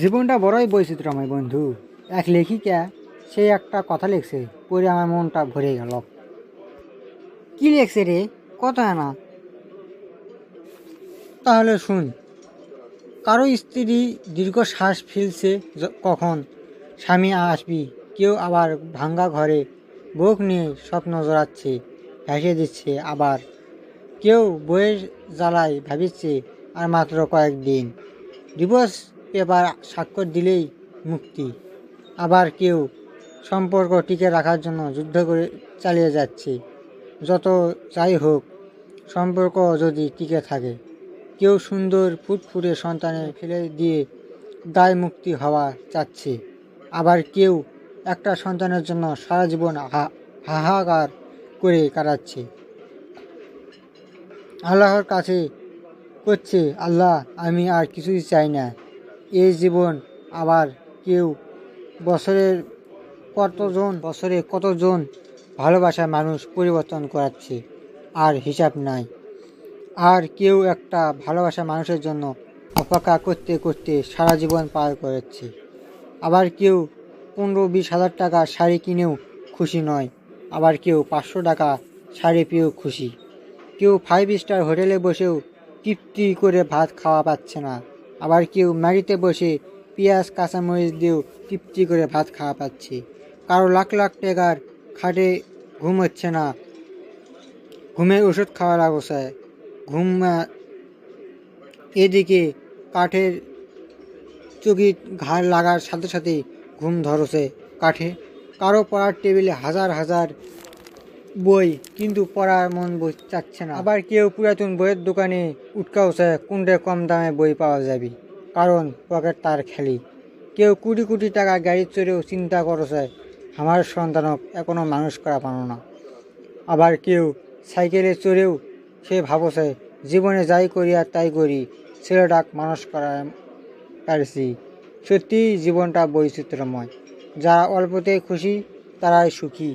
জীবনটা বড়ই বৈচিত্র্যময় বন্ধু। এক লেখিকা সে একটা কথা লিখছে, পড়ে আমার মনটা ভরে গেল। কি লিখছে রে? কত আনা? তাহলে শুন। কারো স্ত্রী দীর্ঘশ্বাস ফেলছে কখন স্বামী আসবি, কেউ আবার ভাঙ্গা ঘরে বুক নিয়ে স্বপ্ন জড়াচ্ছে, ভেসে দিচ্ছে। আবার কেউ বইয়ের জ্বালায় ভাবিচ্ছে আর মাত্র কয়েকদিন, ডিভোর্স পেপার স্বাক্ষর দিলেই মুক্তি। আবার কেউ সম্পর্ক টিকে রাখার জন্য যুদ্ধ করে চালিয়ে যাচ্ছে, যত যাই হোক সম্পর্ক যদি টিকে থাকে। কেউ সুন্দর ফুটফুটে সন্তানের ফেলে দিয়ে দায় মুক্তি হওয়া চাচ্ছে, আবার কেউ একটা সন্তানের জন্য সারা জীবন হাহাকার করে কাটাচ্ছে। আল্লাহর কাছে করছে, আল্লাহ আমি আর কিছুই চাই না এই জীবন। আবার কেউ বছরে কতজন ভালোবাসা মানুষ পরিবর্তন করাচ্ছে আর হিসাব নাই। আর কেউ একটা ভালোবাসা মানুষের জন্য অপেক্ষা করতে করতে সারা জীবন পার করেছে। আবার কেউ 15-20 হাজার টাকা শাড়ি কিনেও খুশি নয়, আবার কেউ 500 টাকা শাড়ি পেয়েও খুশি। কেউ 5 স্টার হোটেলে বসেও তৃপ্তি করে ভাত খাওয়া পাচ্ছে না, আবার কেউ ম্যাগিতে বসে পেঁয়াজ কাঁচামরিচ দিয়েও তৃপ্তি করে ভাত খাওয়া পাচ্ছে। কারো লাখ লাখ টাকার খাটে ঘুম হচ্ছে না, ঘুমের ওষুধ খাওয়া লাগছে। ঘুম এদিকে কাঠের চকি ঘাড় লাগার সাথে সাথে ঘুম ধরছে কাঠে। কারো পড়ার টেবিলে হাজার হাজার বই, কিন্তু পড়ার মন চাচ্ছে না। আবার কেউ পুরাতন বইয়ের দোকানে উঠকাওছে কোনটা কম দামে বই পাওয়া যাবে, কারণ পকেট তার খালি। কেউ কোটি কোটি টাকা গাড়ি চড়েও চিন্তা করছে আমার সন্তানক এখনো মানুষ করা পানো না। আবার কেউ সাইকেলে চড়েও সে ভাবছে জীবনে যাই করি আর তাই করি, ছেলেটাক মানুষ করা পারছি। সত্যি জীবনটা বৈচিত্র্যময়। যারা অল্পতে খুশি তারাই সুখী।